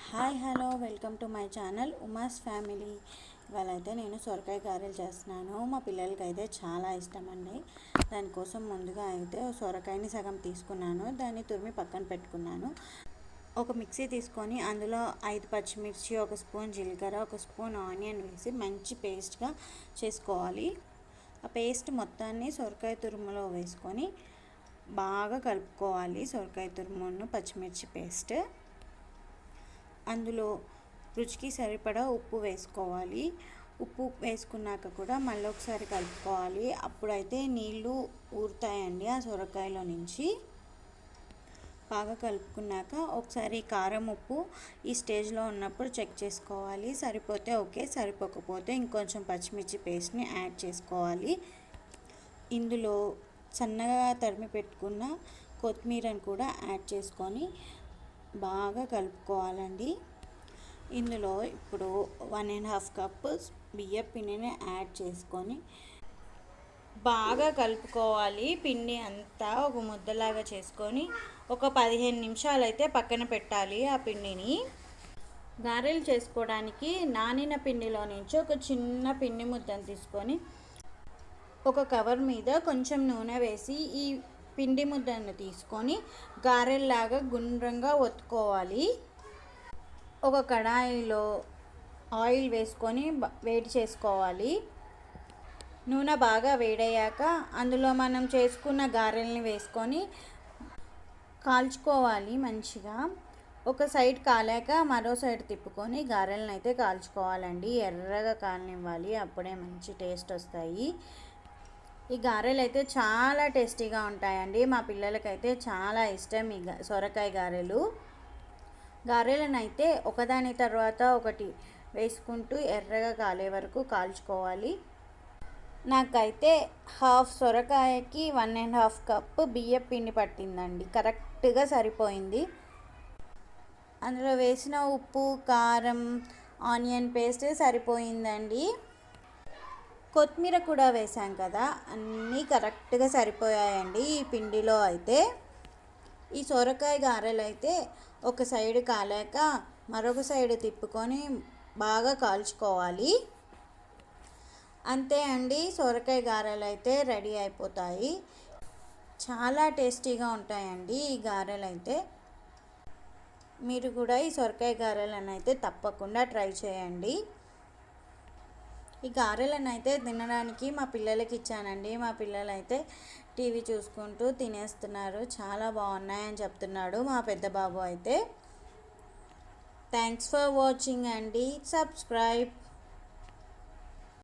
Hi hello welcome to my channel Uma's family. ఇవాళ అయితే నేను సొరకాయ గారెలు చేస్తున్నాను. మా పిల్లలకి అయితే చాలా ఇష్టం అండి. దానికోసం ముందుగా అయితే సొరకాయని సగం తీసుకున్నాను, దాన్ని తురిమి పక్కన పెట్టుకున్నాను. ఒక మిక్సీ తీసుకొని అందులో 5 పచ్చిమిర్చి, 1 స్పూన్ జీలకర్ర, 1 స్పూన్ ఆనియన్ వేసి మంచి పేస్ట్గా చేసుకోవాలి. ఆ పేస్ట్ మొత్తాన్ని సొరకాయ తురుములో వేసుకొని బాగా కలుపుకోవాలి. సొరకాయ తురుమును పచ్చిమిర్చి పేస్ట్, అందులో రుచికి సరిపడా ఉప్పు వేసుకోవాలి. ఉప్పు వేసుకున్నాక కూడా మళ్ళీ ఒకసారి కలుపుకోవాలి. అప్పుడైతే నీళ్ళు ఊరుతాయండి ఆ సొరకాయలో నుంచి. బాగా కలుపుకున్నాక ఒకసారి కారం ఉప్పు ఈ స్టేజ్లో ఉన్నప్పుడు చెక్ చేసుకోవాలి. సరిపోతే ఓకే, సరిపోకపోతే ఇంకొంచెం పచ్చిమిర్చి పేస్ట్ని యాడ్ చేసుకోవాలి. ఇందులో సన్నగా తరిమి పెట్టుకున్న కొత్తిమీరని కూడా యాడ్ చేసుకొని బాగా కలుపుకోవాలండి. ఇందులో ఇప్పుడు 1.5 కప్పు బియ్యం పిండిని యాడ్ చేసుకొని బాగా కలుపుకోవాలి. పిండి అంతా ఒక ముద్దలాగా చేసుకొని ఒక 15 నిమిషాలు అయితే పక్కన పెట్టాలి. ఆ పిండిని గారెలు చేసుకోవడానికి నానిన పిండిలో నుంచి ఒక చిన్న పిండి ముద్దను తీసుకొని ఒక కవర్ మీద కొంచెం నూనె వేసి ఈ పిండి ముద్దను తీసుకొని గారెల్లాగా గుండ్రంగా ఒత్తుకోవాలి. ఒక కడాయిలో ఆయిల్ వేసుకొని వేడి చేసుకోవాలి. నూనె బాగా వేడయ్యాక అందులో మనం చేసుకున్న గారెల్ని వేసుకొని కాల్చుకోవాలి మంచిగా. ఒక సైడ్ కాలాక మరో సైడ్ తిప్పుకొని గారెలను అయితే కాల్చుకోవాలండి. ఎర్రగా కాలనివ్వాలి, అప్పుడే మంచి టేస్ట్ వస్తాయి. ఈ గారెలు అయితే చాలా టేస్టీగా ఉంటాయండి. మా పిల్లలకైతే చాలా ఇష్టం ఈ సొరకాయ గారెలు. గారెలను అయితే ఒకదాని తర్వాత ఒకటి వేసుకుంటూ ఎర్రగా కాలే వరకు కాల్చుకోవాలి. నాకైతే హాఫ్ సొరకాయకి 1.5 కప్పు బియ్యం పిండి పట్టిందండి. కరెక్ట్గా సరిపోయింది. అందులో వేసిన ఉప్పు, కారం, ఆనియన్ పేస్ట్ సరిపోయిందండి. కొత్తిమీర కూడా వేసాం కదా, అన్నీ కరెక్ట్గా సరిపోయాయండి ఈ పిండిలో అయితే. ఈ సొరకాయ గారెలు అయితే ఒక సైడ్ కాలాక మరొక సైడ్ తిప్పుకొని బాగా కాల్చుకోవాలి. అంతే అండి, సొరకాయ గారెలు అయితే రెడీ అయిపోతాయి. చాలా టేస్టీగా ఉంటాయండి ఈ గారెలు అయితే. మీరు కూడా ఈ సొరకాయ గారెలను అయితే తప్పకుండా ట్రై చేయండి. ఈ గారెలను అయితే తినడానికి మా పిల్లలకి ఇచ్చానండి. మా పిల్లలు అయితే టీవీ చూసుకుంటూ తినేస్తున్నారు. చాలా బాగున్నాయని చెప్తున్నాడు మా పెద్ద బాబు అయితే. థ్యాంక్స్ ఫర్ వాచింగ్ అండి. సబ్స్క్రైబ్.